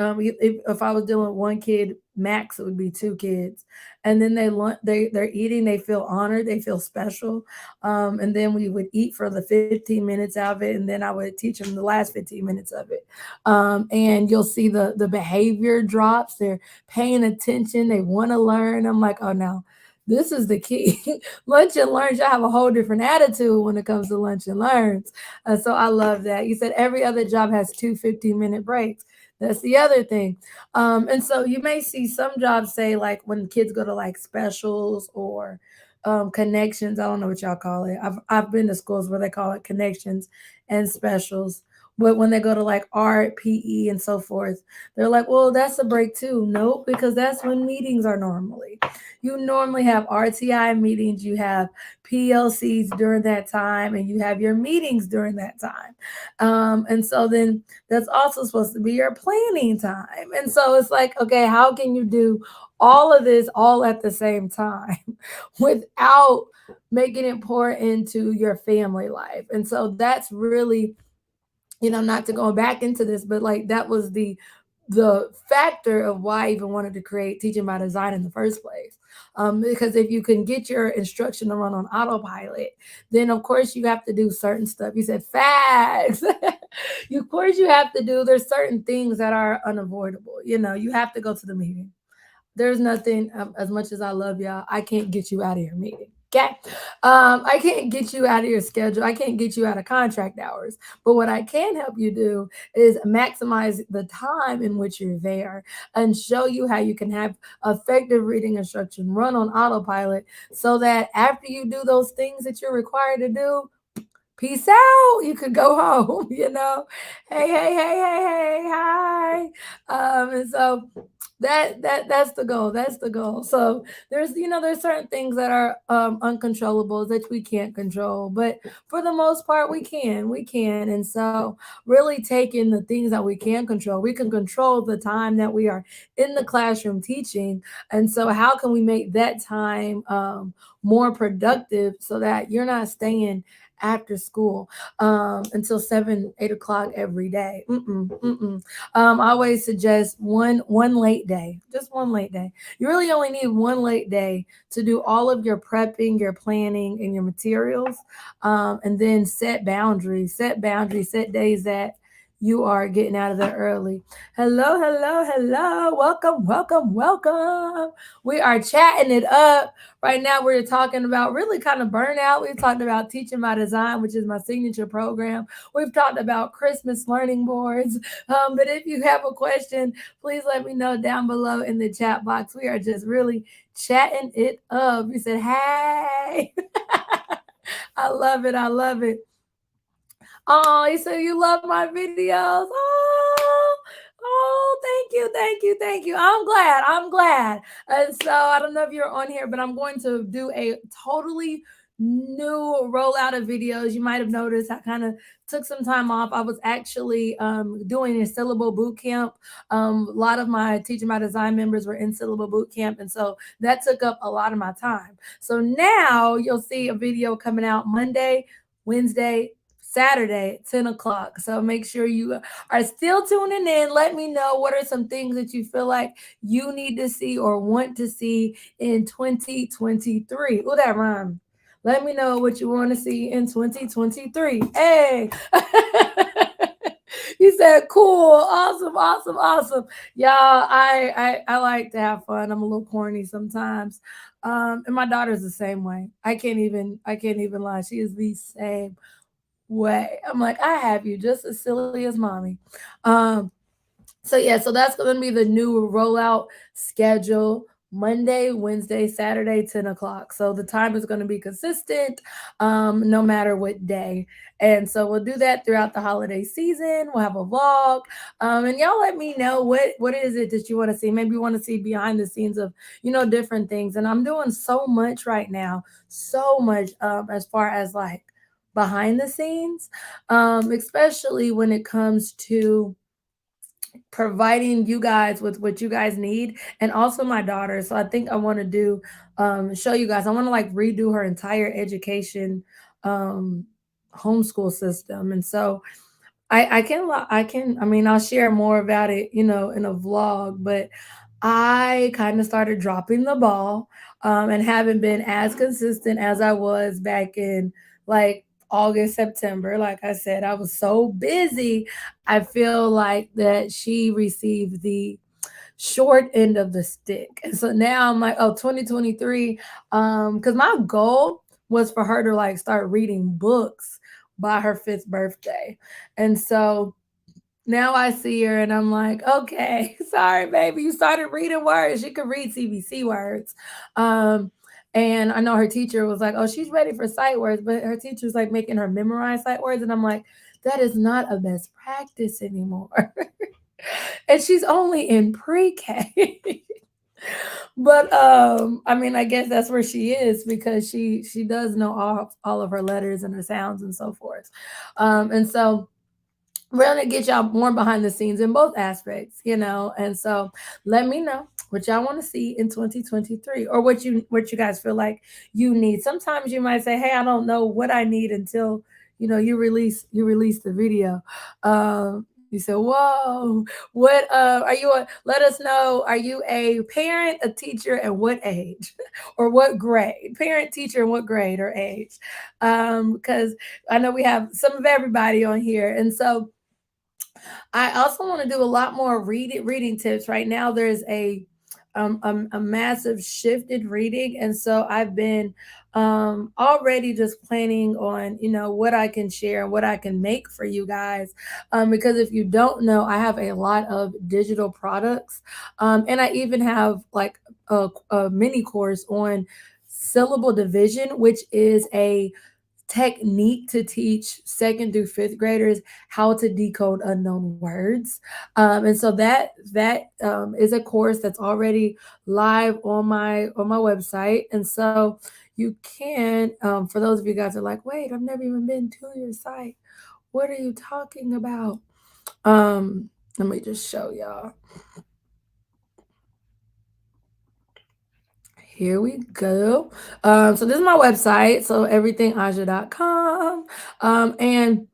If I was dealing with one kid, max it would be two kids, and then they're eating, they feel honored, they feel special, and then we would eat for the 15 minutes of it, and then I would teach them the last 15 minutes of it, and you'll see the behavior drops. They're paying attention, they want to learn. I'm like, oh no. This is the key. Lunch and learns, you have a whole different attitude when it comes to lunch and learns. So I love that. You said every other job has two 15-minute breaks. That's the other thing. And so you may see some jobs say, like, when kids go to like specials or connections. I don't know what y'all call it. I've been to schools where they call it connections and specials. But when they go to like art, PE, and so forth, they're like, well, that's a break too. Nope, because that's when meetings are normally. You normally have RTI meetings, you have PLCs during that time, and you have your meetings during that time. And so then that's also supposed to be your planning time. And so it's like, okay, how can you do all of this all at the same time without making it pour into your family life? And so that's really, not to go back into this, but like that was the factor of why I even wanted to create Teaching by Design in the first place. Because if you can get your instruction to run on autopilot, then of course you have to do certain stuff. You said facts. Of course you have to do. There's certain things that are unavoidable. You have to go to the meeting. There's nothing, as much as I love y'all, I can't get you out of your meeting. Okay. I can't get you out of your schedule. I can't get you out of contract hours. But what I can help you do is maximize the time in which you're there and show you how you can have effective reading instruction run on autopilot so that after you do those things that you're required to do, peace out. You could go home. Hey, hey, hey, hey, hey, hi. And so that's the goal. That's the goal. So there's certain things that are uncontrollable that we can't control, but for the most part we can. And so really taking the things that we can control, we can control the time that we are in the classroom teaching. And so how can we make that time more productive so that you're not staying after school until 7, 8 o'clock every day. I always suggest one late day, just one late day. You really only need one late day to do all of your prepping, your planning, and your materials, and then set boundaries. Set boundaries. Set days that you are getting out of there early. Hello, hello, hello. Welcome, welcome, welcome. We are chatting it up. Right now, we're talking about really kind of burnout. We've talked about Teaching by Design, which is my signature program. We've talked about Christmas learning boards. But if you have a question, please let me know down below in the chat box. We are just really chatting it up. We said, hey. I love it. I love it. Oh, you said you love my videos. Oh, oh, thank you, thank you, thank you. I'm glad. I'm glad. And so I don't know if you're on here, but I'm going to do a totally new rollout of videos. You might have noticed I kind of took some time off. I was actually doing a syllable boot camp. A lot of my Teaching by Design members were in syllable boot camp, and so that took up a lot of my time. So now you'll see a video coming out Monday, Wednesday, Saturday, 10 o'clock. So make sure you are still tuning in. Let me know what are some things that you feel like you need to see or want to see in 2023. Oh, that rhyme. Let me know what you want to see in 2023. Hey. You said cool, awesome, awesome, awesome. Y'all, I like to have fun. I'm a little corny sometimes. And my daughter's the same way. I can't even lie. She is the same way. I'm like, I have you just as silly as mommy. Um, so yeah, so that's gonna be the new rollout schedule. Monday, Wednesday, Saturday, 10 o'clock. So the time is going to be consistent, no matter what day. And so we'll do that throughout the holiday season. We'll have a vlog. And y'all let me know what is it that you want to see. Maybe you want to see behind the scenes of, different things. And I'm doing so much right now, so much as far as like behind the scenes, especially when it comes to providing you guys with what you guys need and also my daughter. So I think I want to do show you guys. I want to like redo her entire education um homeschool system. And so I mean I'll share more about it, in a vlog, but I kind of started dropping the ball and haven't been as consistent as I was back in like August, September. Like I said, I was so busy. I feel like that she received the short end of the stick. And so now I'm like, oh, 2023. Because my goal was for her to like start reading books by her fifth birthday. And so now I see her and I'm like, okay, sorry, baby, you started reading words. She could read CBC words. Um, and I know her teacher was like, oh, she's ready for sight words, but her teacher's like making her memorize sight words. And I'm like, that is not a best practice anymore. And she's only in pre-K. But I mean, I guess that's where she is because she does know all of her letters and her sounds and so forth. And so we're gonna get y'all more behind the scenes in both aspects. And so let me know what y'all want to see in 2023 or what you guys feel like you need. Sometimes you might say, hey, I don't know what I need until you release the video. You said, whoa, what are you let us know, are you a parent, a teacher, and what age or what grade? Parent, teacher, and what grade or age? Because I know we have some of everybody on here. And so I also want to do a lot more reading tips. Right now, there's a massive shifted reading, and so I've been already just planning on what I can share and what I can make for you guys. Because if you don't know, I have a lot of digital products, and I even have like a mini course on syllable division, which is a technique to teach second through fifth graders how to decode unknown words. And so that is a course that's already live on my website. And so you can, for those of you guys who are like, wait, I've never even been to your site, what are you talking about? Let me just show y'all. Here we go. So this is my website, so everythingaja.com. And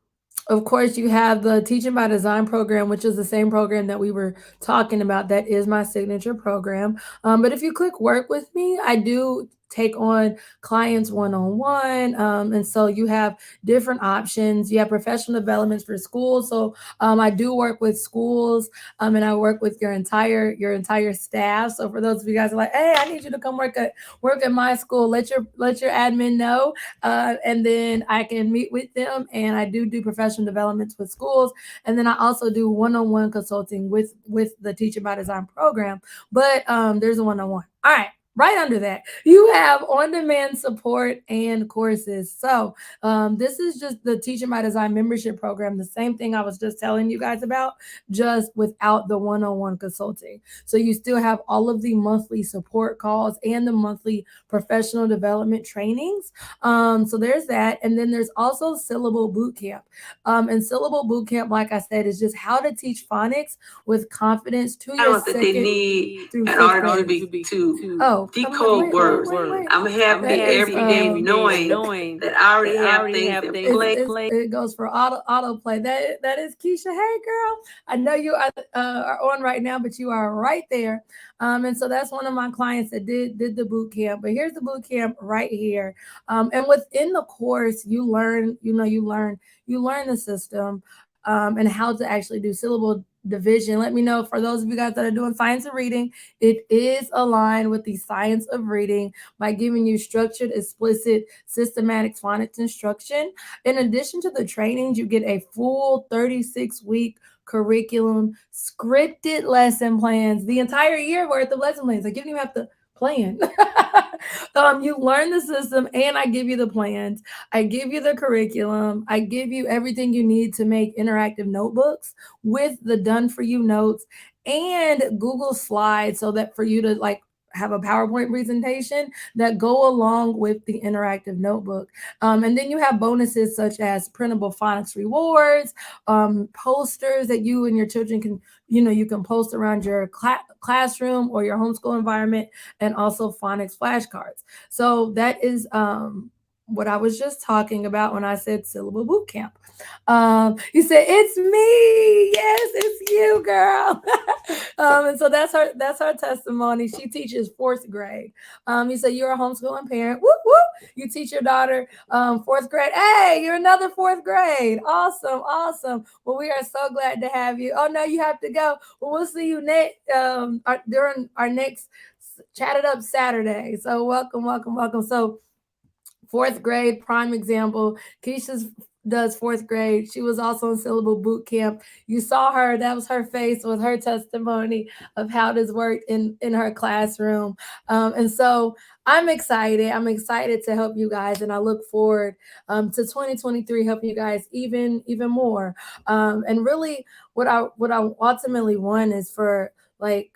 of course, you have the Teaching by Design program, which is the same program that we were talking about. That is my signature program. But if you click work with me, I do take on clients one-on-one. And so you have different options. You have professional developments for schools. So I do work with schools, and I work with your entire staff. So for those of you guys who are like, hey, I need you to come work at my school, let your admin know, and then I can meet with them. And I do professional developments with schools, and then I also do one-on-one consulting with the Teaching by Design program. But there's a one-on-one. All right. Right under that, you have on-demand support and courses. So this is just the Teaching by Design membership program, the same thing I was just telling you guys about, just without the one-on-one consulting. So you still have all of the monthly support calls and the monthly professional development trainings. So there's that. And then there's also Syllable Bootcamp. And Syllable Bootcamp, like I said, is just how to teach phonics with confidence to your that they second need through in fifth order grade. to decode words. I'm happy every day knowing that I already have things in place. It goes for autoplay. That is Keisha. Hey, girl. I know you are on right now, but you are right there. And so that's one of my clients that did the boot camp. But here's the boot camp right here. And within the course, you learn the system, and how to actually do syllable division. Let me know, for those of you guys that are doing science of reading, it is aligned with the science of reading by giving you structured, explicit, systematic phonics instruction. In addition to the trainings, you get a full 36-week curriculum, scripted lesson plans, the entire year worth of lesson plans. Like, you don't even have to plan. You learn the system, and I give you the plans. I give you the curriculum. I give you everything you need to make interactive notebooks with the done for you notes and Google Slides, so that for you to like have a PowerPoint presentation that go along with the interactive notebook. And then you have bonuses such as printable phonics rewards, posters that you and your children can, you can post around your classroom or your homeschool environment, and also phonics flashcards. So that is what I was just talking about when I said syllable boot camp. You said it's me. Yes, it's you, girl. And so that's her testimony. She teaches fourth grade. You said you're a homeschooling parent. Whoop whoop. You teach your daughter fourth grade. Hey, you're another fourth grade. Awesome, awesome. Well, we are so glad to have you. Oh no, you have to go. Well, we'll see you next during our next Chat It Up Saturday. So welcome, welcome, welcome. So fourth grade, prime example. Keisha's does fourth grade. She was also in syllable boot camp. You saw her, that was her face with her testimony of how this worked in her classroom. And so I'm excited. I'm excited to help you guys, and I look forward to 2023 helping you guys even more. And really, what I ultimately want is for like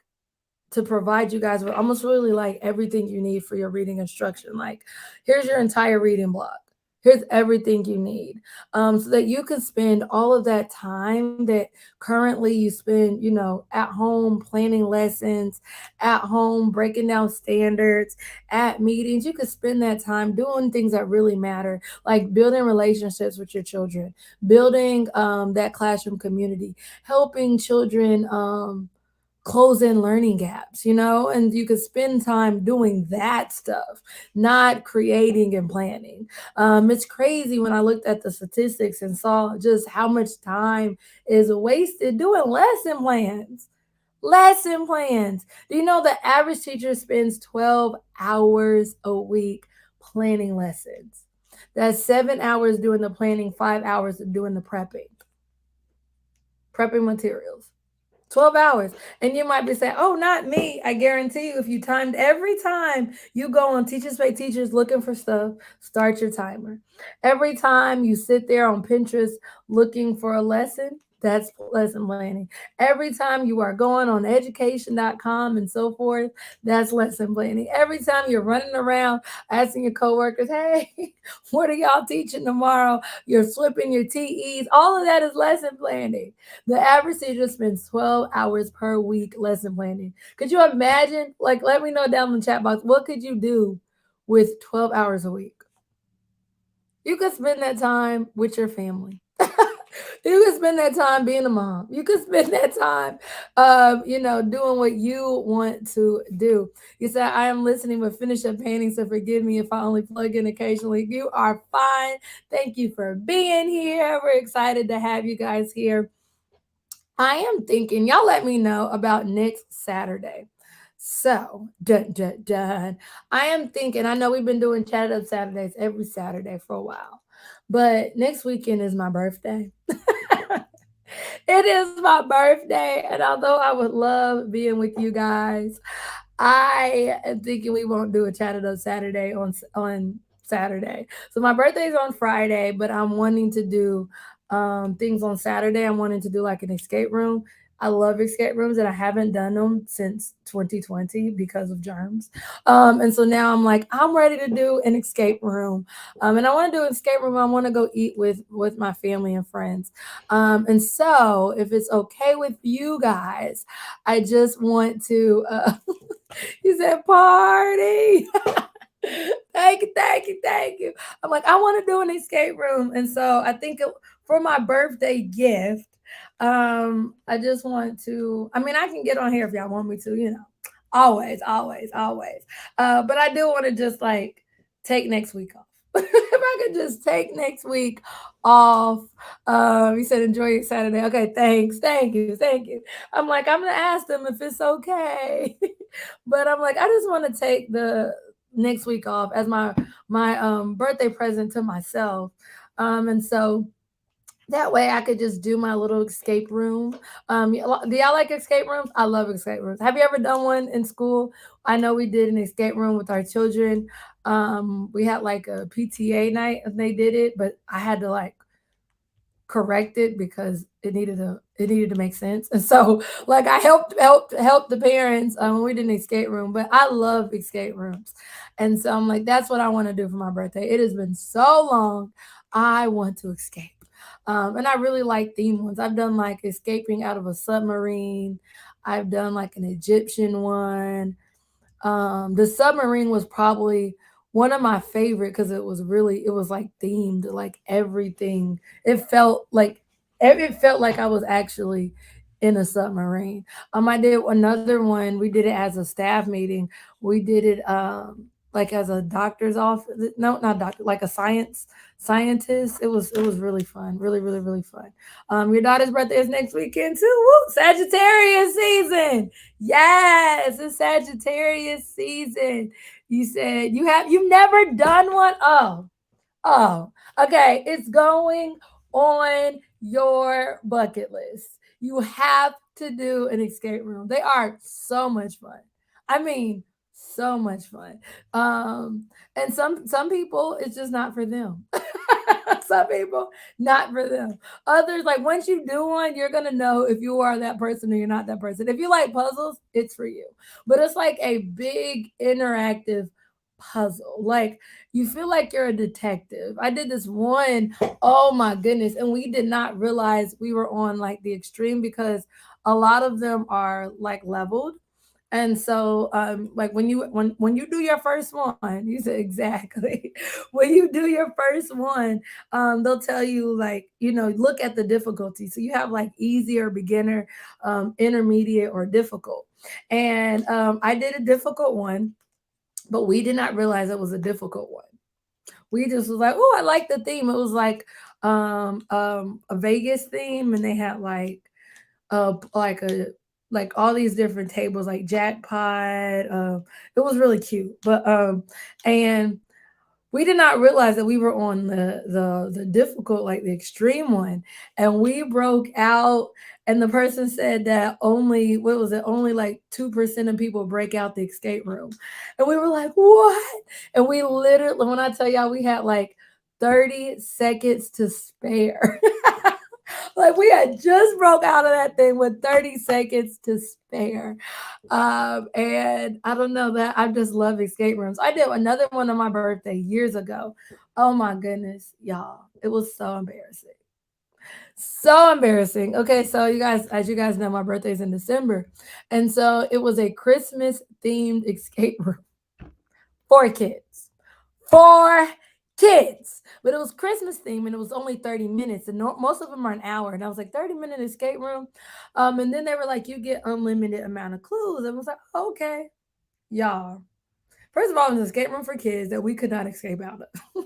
to provide you guys with almost really like everything you need for your reading instruction. Like, here's your entire reading block. Here's everything you need, so that you can spend all of that time that currently you spend, at home planning lessons, at home breaking down standards, at meetings. You could spend that time doing things that really matter, like building relationships with your children, building that classroom community, helping children close in learning gaps, and you could spend time doing that stuff, not creating and planning. It's crazy when I looked at the statistics and saw just how much time is wasted doing lesson plans. Lesson plans. Do you know the average teacher spends 12 hours a week planning lessons? That's 7 hours doing the planning, 5 hours doing the prepping materials. 12 hours. And you might be saying, oh, not me. I guarantee you, if you timed every time you go on Teachers Pay Teachers looking for stuff, start your timer. Every time you sit there on Pinterest looking for a lesson, that's lesson planning. Every time you are going on education.com and so forth, that's lesson planning. Every time you're running around asking your coworkers, hey, what are y'all teaching tomorrow? You're flipping your TEs. All of that is lesson planning. The average teacher spends 12 hours per week lesson planning. Could you imagine? Like, let me know down in the chat box, what could you do with 12 hours a week? You could spend that time with your family. You can spend that time being a mom. You can spend that time, doing what you want to do. You said, I am listening, but finish up painting, so forgive me if I only plug in occasionally. You are fine. Thank you for being here. We're excited to have you guys here. I am thinking, y'all let me know about next Saturday. So, dun, dun, dun. I am thinking, I know we've been doing Chat It Up Saturdays every Saturday for a while, but next weekend is my birthday. It is my birthday, and although I would love being with you guys, I am thinking we won't do a Chat It Up Saturday on Saturday. So my birthday is on Friday, but I'm wanting to do things on Saturday. I'm wanting to do like an escape room. I love escape rooms, and I haven't done them since 2020 because of germs. And so now I'm like, I'm ready to do an escape room. And I want to do an escape room. I want to go eat with my family and friends. And so if it's okay with you guys, I just want to he said party. Thank you, thank you, thank you. I'm like, I want to do an escape room. And so I think for my birthday gift, I just want to, I mean, I can get on here if y'all want me to, always, always, always. But I do want to just like take next week off. If I could just take next week off. He said, enjoy your Saturday. Okay, thanks. Thank you. Thank you. I'm like, I'm gonna ask them if it's okay. But I'm like, I just want to take the next week off as my birthday present to myself. And so that way I could just do my little escape room. Do y'all like escape rooms? I love escape rooms. Have you ever done one in school? I know we did an escape room with our children. We had like a PTA night and they did it, but I had to like correct it because it needed to make sense. And so like I helped the parents when we did an escape room. But I love escape rooms. And so I'm like, that's what I want to do for my birthday. It has been so long. I want to escape. And I really like theme ones. I've done like escaping out of a submarine. I've done like an Egyptian one. The submarine was probably one of my favorite because it was like themed, like everything. It felt like I was actually in a submarine. I did another one. We did it as a staff meeting. We did it like as a doctor's office. No, not doctor, like a scientist. It was really fun. Really, really, really fun. Your daughter's birthday is next weekend too. Woo! Sagittarius season. Yes, it's Sagittarius season. You said you've never done one? Oh, okay. It's going on your bucket list. You have to do an escape room. They are so much fun. I mean, so much fun. Um, and some people, it's just not for them. Some people, not for them. Others, like once you do one, you're gonna know if you are that person or you're not that person. If you like puzzles, it's for you. But it's like a big interactive puzzle. Like you feel like you're a detective. I did this one, oh my goodness, and we did not realize we were on like the extreme because a lot of them are like leveled. And so, like when you do your first one, you said exactly. When you do your first one, they'll tell you like, look at the difficulty. So you have like easy or beginner, intermediate or difficult. And I did a difficult one, but we did not realize it was a difficult one. We just was like, oh, I like the theme. It was like a Vegas theme, and they had like a like all these different tables like jackpot. It was really cute. But and we did not realize that we were on the difficult, like the extreme one, and we broke out. And the person said that only what was it? Only like 2% of people break out the escape room, and we were like, what? And we literally, when I tell y'all, we had like 30 seconds to spare. Like we had just broke out of that thing with 30 seconds to spare. And I don't know that I just love escape rooms. I did another one on my birthday years ago. Oh my goodness, y'all. It was so embarrassing. So embarrassing. Okay, so you guys, as you guys know, my birthday is in December. And so it was a Christmas themed escape room for kids. For kids. But it was Christmas theme and it was only 30 minutes. And most of them are an hour. And I was like, 30-minute escape room. And then they were like, you get unlimited amount of clues. And I was like, okay, y'all. First of all, it was an escape room for kids that we could not escape out of.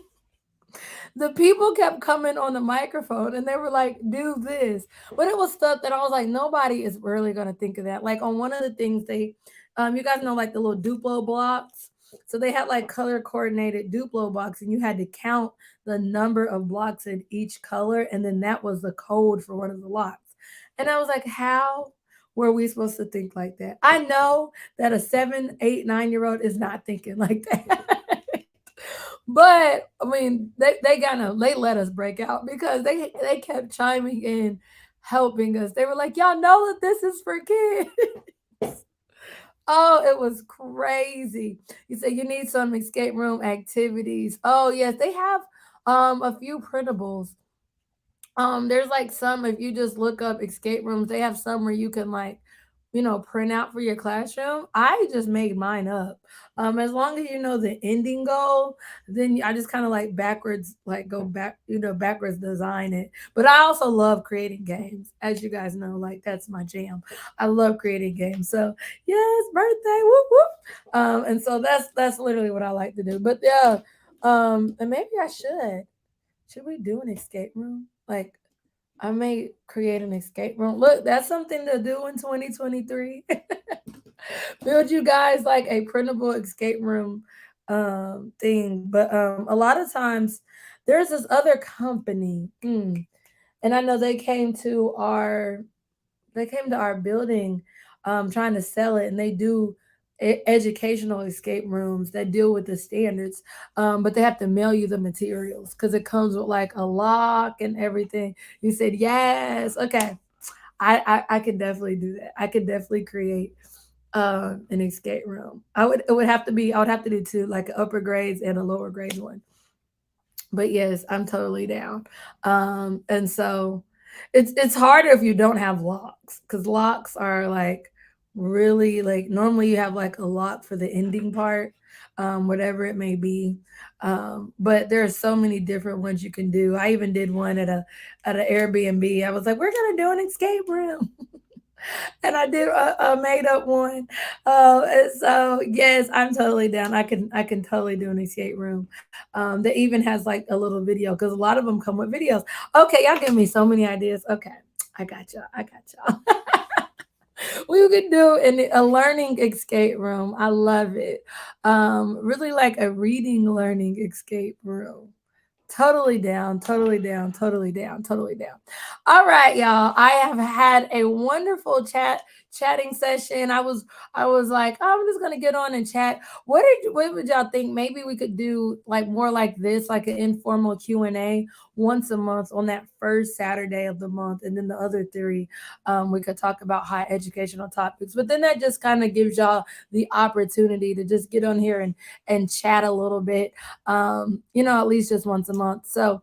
The people kept coming on the microphone and they were like, do this. But it was stuff that I was like, nobody is really gonna think of that. Like on one of the things they you guys know like the little Duplo blocks. So they had like color coordinated Duplo blocks, and you had to count the number of blocks in each color, and then that was the code for one of the locks. And I was like, how were we supposed to think like that? I know that a 7, 8, 9-year-old is not thinking like that. But I mean, they let us break out because they kept chiming in, helping us. They were like, "Y'all know that this is for kids." Oh, it was crazy. You said you need some escape room activities. Oh yes, they have a few printables. There's like some, if you just look up escape rooms, they have some where you can like, print out for your classroom. I just made mine up. As long as you know the ending goal, then I just kind of like backwards, like go back, backwards design it. But I also love creating games, as you guys know, like that's my jam. I love creating games. So yes, birthday, whoop whoop. And so that's literally what I like to do. But yeah, and maybe I should. Should we do an escape room? Like, I may create an escape room. Look, that's something to do in 2023. Build you guys like a printable escape room thing. But a lot of times there's this other company. And I know they came to our building trying to sell it, and they do educational escape rooms that deal with the standards, but they have to mail you the materials because it comes with like a lock and everything. You said yes, okay. I could definitely do that. I could definitely create an escape room. I would have to do two, like an upper grades and a lower grades one. But yes, I'm totally down. And so it's harder if you don't have locks, because locks are like really like normally you have like a lock for the ending part, whatever it may be. But there are so many different ones you can do. I even did one at an Airbnb. I was like, we're gonna do an escape room. And I did a made up one. And so yes, I'm totally down. I can totally do an escape room. That even has like a little video because a lot of them come with videos. Okay, y'all give me so many ideas. Okay, I got y'all. I got y'all. We could do a learning escape room. I love it. Really like a reading learning escape room. Totally down, totally down, totally down, totally down. All right, y'all. I have had a wonderful chatting session. I was like, oh, I'm just gonna get on and chat. What would y'all think? Maybe we could do like more like this, like an informal Q&A once a month on that first Saturday of the month, and then the other three, we could talk about high educational topics. But then that just kind of gives y'all the opportunity to just get on here and chat a little bit, at least just once a month. So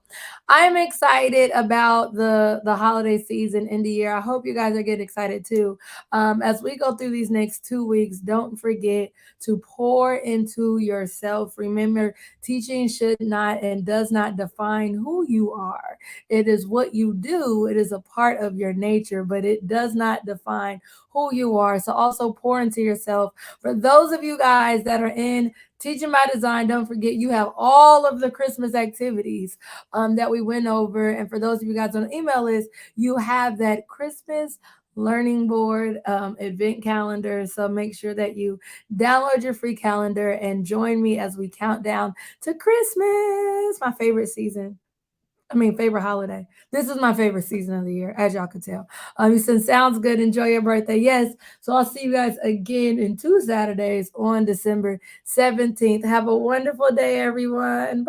I'm excited about the holiday season in the year. I hope you guys are getting excited too. As we go through these next 2 weeks, don't forget to pour into yourself. Remember, teaching should not and does not define who you are. It is what you do. It is a part of your nature, but it does not define who you are. So also pour into yourself. For those of you guys that are in Teaching by Design, don't forget you have all of the Christmas activities that we went over. And for those of you guys on the email list, you have that Christmas learning board event calendar. So make sure that you download your free calendar and join me as we count down to Christmas, my favorite season. Favorite holiday. This is my favorite season of the year, as y'all can tell. You said sounds good. Enjoy your birthday. Yes. So I'll see you guys again in 2 Saturdays on December 17th. Have a wonderful day, everyone. Bye.